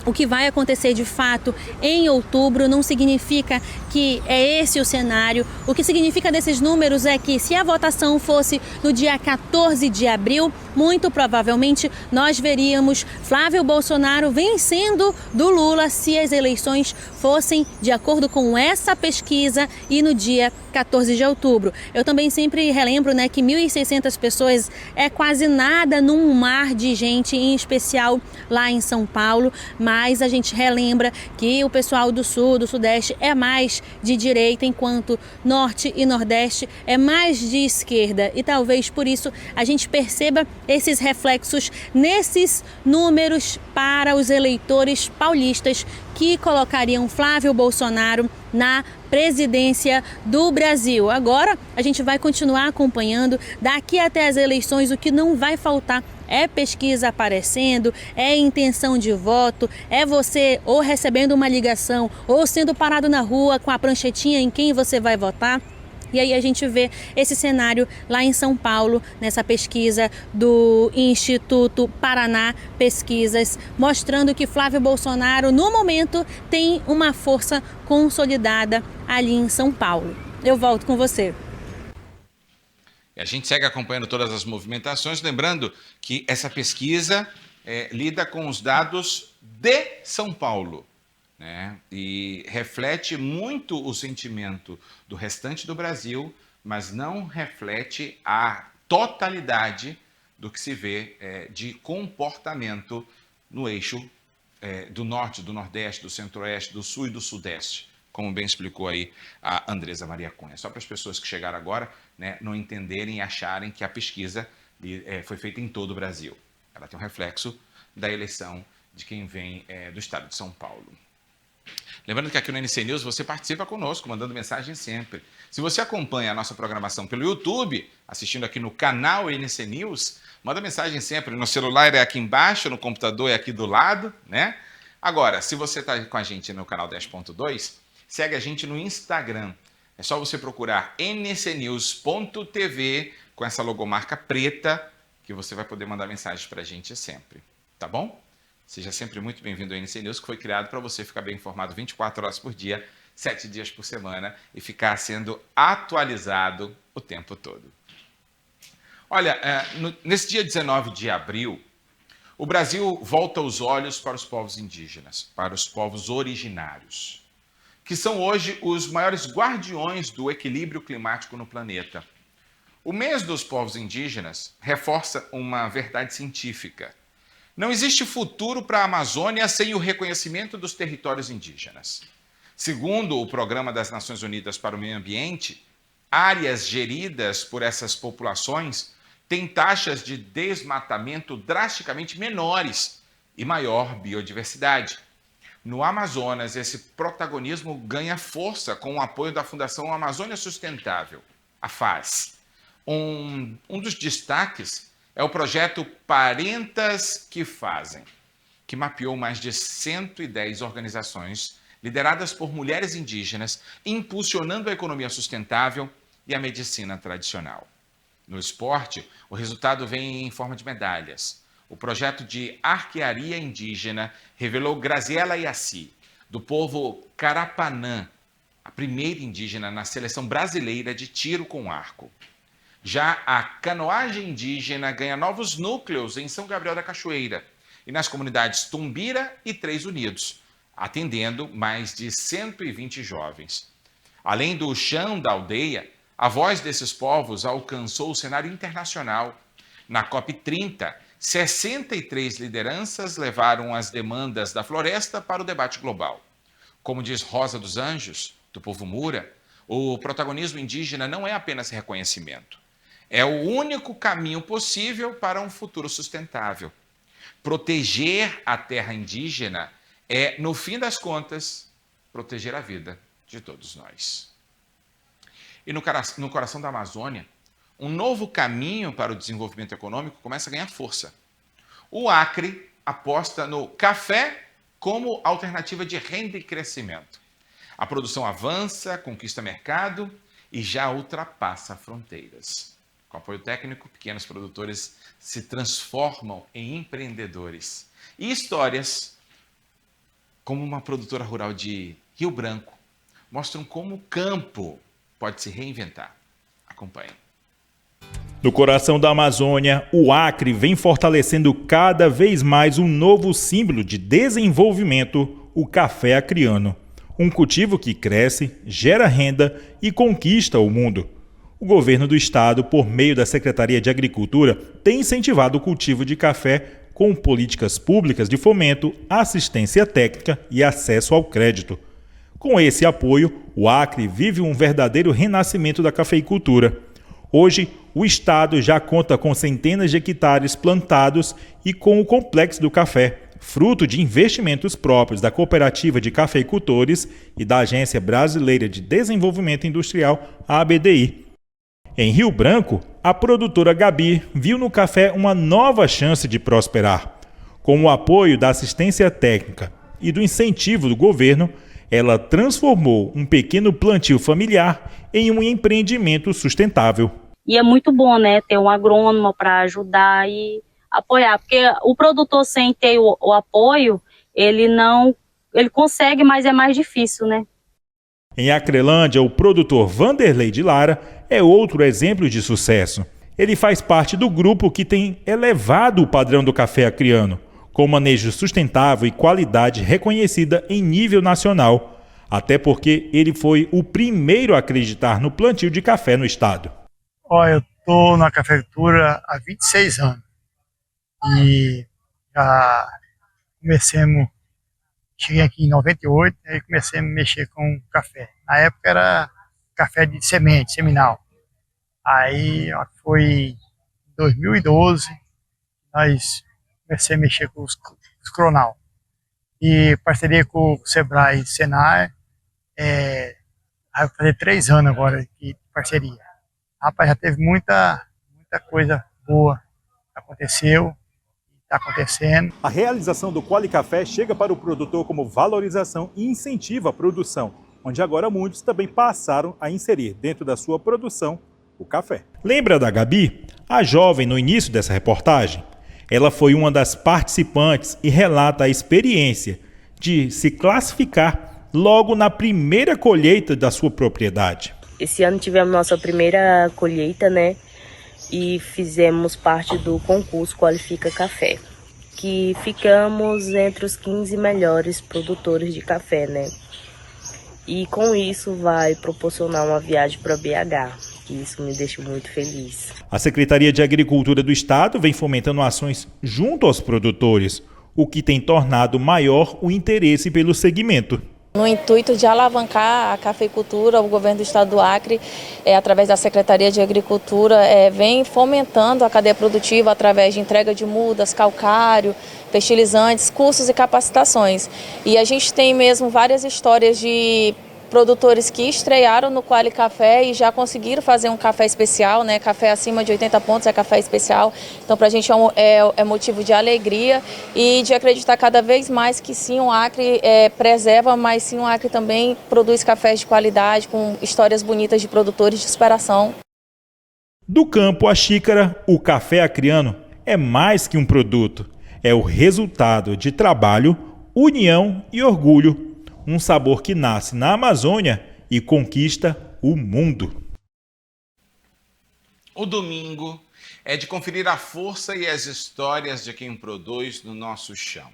o que vai acontecer de fato em outubro não significa que é esse o cenário. O que significa desses números é que se a votação fosse no dia 14 de abril, muito provavelmente nós veríamos Flávio Bolsonaro vencendo do Lula se as eleições fossem de acordo com essa pesquisa e no dia 14 de outubro. Eu também sempre relembro, né, que 1.600 pessoas é quase nada num mar de gente, em especial lá em São Paulo, mas a gente relembra que o pessoal do Sul, do Sudeste é mais de direita, enquanto Norte e Nordeste é mais de esquerda. E talvez por isso a gente perceba esses reflexos nesses números para os eleitores paulistas que colocariam Flávio Bolsonaro na presidência do Brasil. Agora a gente vai continuar acompanhando daqui até as eleições. O que não vai faltar é pesquisa aparecendo, é intenção de voto, é você ou recebendo uma ligação ou sendo parado na rua com a pranchetinha em quem você vai votar. E aí a gente vê esse cenário lá em São Paulo, nessa pesquisa do Instituto Paraná Pesquisas, mostrando que Flávio Bolsonaro, no momento, tem uma força consolidada ali em São Paulo. Eu volto com você. E a gente segue acompanhando todas as movimentações, lembrando que essa pesquisa lida com os dados de São Paulo, né? E reflete muito o sentimento do restante do Brasil, mas não reflete a totalidade do que se vê de comportamento no eixo do Norte, do Nordeste, do Centro-Oeste, do Sul e do Sudeste, como bem explicou aí a Andresa Maria Cunha. Só para as pessoas que chegaram agora, né, não entenderem e acharem que a pesquisa foi feita em todo o Brasil. Ela tem um reflexo da eleição de quem vem do estado de São Paulo. Lembrando que aqui no NC News você participa conosco, mandando mensagem sempre. Se você acompanha a nossa programação pelo YouTube, assistindo aqui no canal NC News, manda mensagem sempre. No celular é aqui embaixo, no computador é aqui do lado, né? Agora, se você está com a gente no canal 10.2, segue a gente no Instagram. É só você procurar ncnews.tv com essa logomarca preta que você vai poder mandar mensagens para a gente sempre, tá bom? Seja sempre muito bem-vindo ao NC News, que foi criado para você ficar bem informado 24 horas por dia, 7 dias por semana e ficar sendo atualizado o tempo todo. Olha, nesse dia 19 de abril, o Brasil volta os olhos para os povos indígenas, para os povos originários, que são hoje os maiores guardiões do equilíbrio climático no planeta. O mês dos povos indígenas reforça uma verdade científica. Não existe futuro para a Amazônia sem o reconhecimento dos territórios indígenas. Segundo o Programa das Nações Unidas para o Meio Ambiente, áreas geridas por essas populações têm taxas de desmatamento drasticamente menores e maior biodiversidade. No Amazonas, esse protagonismo ganha força com o apoio da Fundação Amazônia Sustentável, a FAS. Um dos destaques é o projeto Parentas que Fazem, que mapeou mais de 110 organizações lideradas por mulheres indígenas, impulsionando a economia sustentável e a medicina tradicional. No esporte, o resultado vem em forma de medalhas. O projeto de arquearia indígena revelou Graziela Yaci, do povo Carapanã, a primeira indígena na seleção brasileira de tiro com arco. Já a canoagem indígena ganha novos núcleos em São Gabriel da Cachoeira e nas comunidades Tumbira e Três Unidos, atendendo mais de 120 jovens. Além do chão da aldeia, a voz desses povos alcançou o cenário internacional. Na COP30, 63 lideranças levaram as demandas da floresta para o debate global. Como diz Rosa dos Anjos, do povo Mura, o protagonismo indígena não é apenas reconhecimento. É o único caminho possível para um futuro sustentável. Proteger a terra indígena é, no fim das contas, proteger a vida de todos nós. E no coração da Amazônia, um novo caminho para o desenvolvimento econômico começa a ganhar força. O Acre aposta no café como alternativa de renda e crescimento. A produção avança, conquista mercado e já ultrapassa fronteiras. Com apoio técnico, pequenos produtores se transformam em empreendedores. E histórias como uma produtora rural de Rio Branco, mostram como o campo pode se reinventar. Acompanhe. No coração da Amazônia, o Acre vem fortalecendo cada vez mais um novo símbolo de desenvolvimento, o café acreano. Um cultivo que cresce, gera renda e conquista o mundo. O governo do estado, por meio da Secretaria de Agricultura, tem incentivado o cultivo de café com políticas públicas de fomento, assistência técnica e acesso ao crédito. Com esse apoio, o Acre vive um verdadeiro renascimento da cafeicultura. Hoje, o estado já conta com centenas de hectares plantados e com o Complexo do Café, fruto de investimentos próprios da Cooperativa de Cafeicultores e da Agência Brasileira de Desenvolvimento Industrial, a ABDI. Em Rio Branco, a produtora Gabi viu no café uma nova chance de prosperar. Com o apoio da assistência técnica e do incentivo do governo, ela transformou um pequeno plantio familiar em um empreendimento sustentável. E é muito bom, né, ter um agrônomo para ajudar e apoiar, porque o produtor sem ter o apoio, ele consegue, mas é mais difícil, né? Em Acrelândia, o produtor Vanderlei de Lara é outro exemplo de sucesso. Ele faz parte do grupo que tem elevado o padrão do café acreano, com manejo sustentável e qualidade reconhecida em nível nacional, até porque ele foi o primeiro a acreditar no plantio de café no estado. Eu estou na cafeicultura há 26 anos e já cheguei aqui em 98 e comecei a mexer com café. Na época era café de semente, seminal. Aí foi em 2012 nós comecei a mexer com os cronal. E parceria com o Sebrae e Senai, vai fazer 3 anos agora de parceria. Rapaz, já teve muita coisa boa que aconteceu, está acontecendo. A realização do Quali Café chega para o produtor como valorização e incentiva a produção, onde agora muitos também passaram a inserir dentro da sua produção o café. Lembra da Gabi? A jovem no início dessa reportagem? Ela foi uma das participantes e relata a experiência de se classificar logo na primeira colheita da sua propriedade. Esse ano tivemos nossa primeira colheita, né? E fizemos parte do concurso Qualifica Café, que ficamos entre os 15 melhores produtores de café, né? E com isso vai proporcionar uma viagem para BH, que isso me deixa muito feliz. A Secretaria de Agricultura do Estado vem fomentando ações junto aos produtores, o que tem tornado maior o interesse pelo segmento. No intuito de alavancar a cafeicultura, o governo do estado do Acre, através da Secretaria de Agricultura, vem fomentando a cadeia produtiva através de entrega de mudas, calcário, fertilizantes, cursos e capacitações. E a gente tem mesmo várias histórias de produtores que estrearam no Quali Café e já conseguiram fazer um café especial, né? Café acima de 80 pontos é café especial. Então, para a gente é motivo de alegria e de acreditar cada vez mais que sim, o Acre preserva, mas sim, o Acre também produz cafés de qualidade, com histórias bonitas de produtores de superação. Do campo à xícara, o café acreano é mais que um produto. É o resultado de trabalho, união e orgulho. Um sabor que nasce na Amazônia e conquista o mundo. O domingo é de conferir a força e as histórias de quem produz no nosso chão.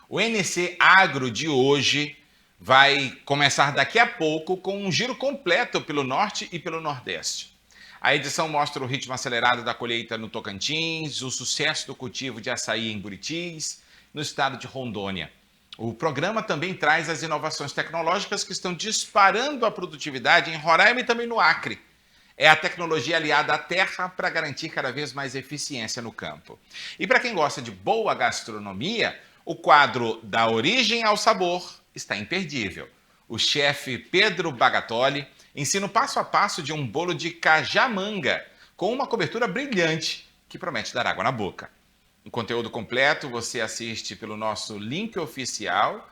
O NC Agro de hoje vai começar daqui a pouco com um giro completo pelo norte e pelo nordeste. A edição mostra o ritmo acelerado da colheita no Tocantins, o sucesso do cultivo de açaí em Buritis, no estado de Rondônia. O programa também traz as inovações tecnológicas que estão disparando a produtividade em Roraima e também no Acre. É a tecnologia aliada à terra para garantir cada vez mais eficiência no campo. E para quem gosta de boa gastronomia, o quadro Da Origem ao Sabor está imperdível. O chefe Pedro Bagatoli ensina o passo a passo de um bolo de cajamanga com uma cobertura brilhante que promete dar água na boca. O conteúdo completo você assiste pelo nosso link oficial,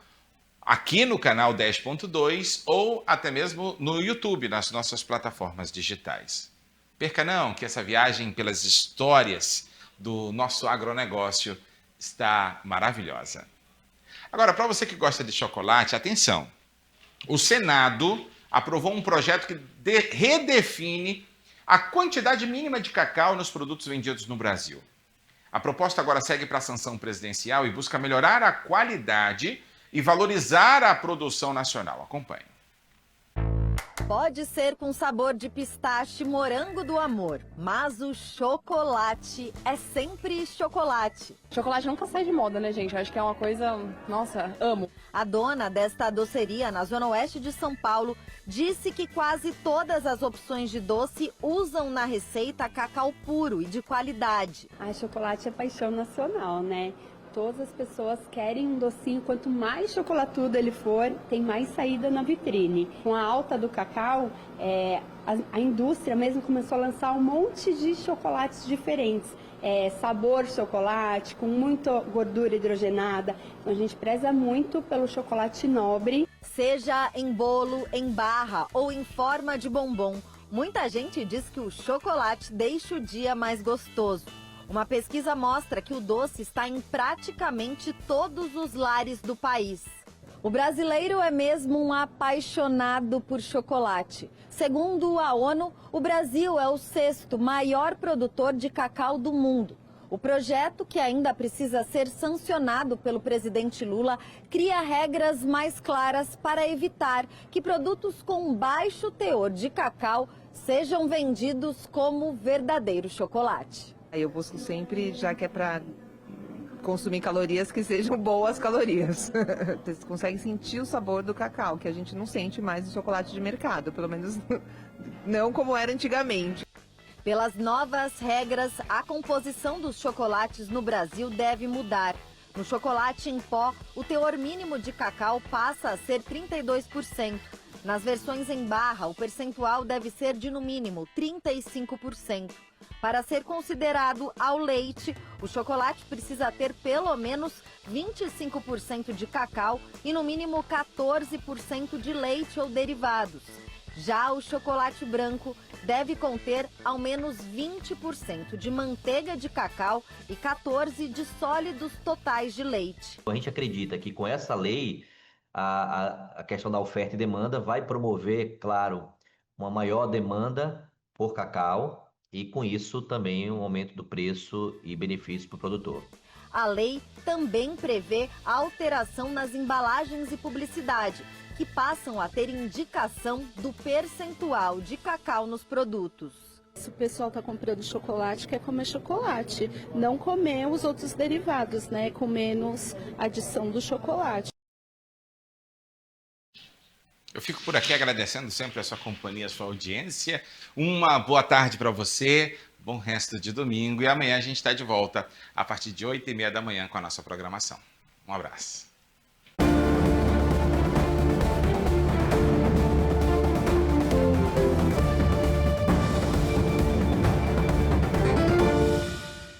aqui no canal 10.2 ou até mesmo no YouTube, nas nossas plataformas digitais. Perca não, que essa viagem pelas histórias do nosso agronegócio está maravilhosa. Agora, para você que gosta de chocolate, atenção. O Senado aprovou um projeto que redefine a quantidade mínima de cacau nos produtos vendidos no Brasil. A proposta agora segue para a sanção presidencial e busca melhorar a qualidade e valorizar a produção nacional. Acompanhe. Pode ser com sabor de pistache morango do amor, mas o chocolate é sempre chocolate. Chocolate nunca sai de moda, né, gente? Eu acho que é uma coisa... Nossa, amo. A dona desta doceria na zona oeste de São Paulo disse que quase todas as opções de doce usam na receita cacau puro e de qualidade. Chocolate é paixão nacional, né? Todas as pessoas querem um docinho, quanto mais chocolatudo ele for, tem mais saída na vitrine. Com a alta do cacau, a indústria mesmo começou a lançar um monte de chocolates diferentes. Sabor chocolate, com muita gordura hidrogenada. Então a gente preza muito pelo chocolate nobre. Seja em bolo, em barra ou em forma de bombom, muita gente diz que o chocolate deixa o dia mais gostoso. Uma pesquisa mostra que o doce está em praticamente todos os lares do país. O brasileiro é mesmo um apaixonado por chocolate. Segundo a ONU, o Brasil é o 6º maior produtor de cacau do mundo. O projeto, que ainda precisa ser sancionado pelo presidente Lula, cria regras mais claras para evitar que produtos com baixo teor de cacau sejam vendidos como verdadeiro chocolate. Eu busco sempre, já que é para consumir calorias, que sejam boas calorias. Você consegue sentir o sabor do cacau, que a gente não sente mais no chocolate de mercado, pelo menos não como era antigamente. Pelas novas regras, a composição dos chocolates no Brasil deve mudar. No chocolate em pó, o teor mínimo de cacau passa a ser 32%. Nas versões em barra, o percentual deve ser de no mínimo 35%. Para ser considerado ao leite, o chocolate precisa ter pelo menos 25% de cacau e no mínimo 14% de leite ou derivados. Já o chocolate branco deve conter ao menos 20% de manteiga de cacau e 14% de sólidos totais de leite. A gente acredita que com essa lei, a questão da oferta e demanda vai promover, claro, uma maior demanda por cacau e, com isso, também um aumento do preço e benefício para o produtor. A lei também prevê a alteração nas embalagens e publicidade, que passam a ter indicação do percentual de cacau nos produtos. Se o pessoal está comprando chocolate, quer comer chocolate, não comer os outros derivados, né? Com menos adição do chocolate. Eu fico por aqui agradecendo sempre a sua companhia, a sua audiência. Uma boa tarde para você, bom resto de domingo. E amanhã a gente está de volta a partir de 8h30 da manhã com a nossa programação. Um abraço.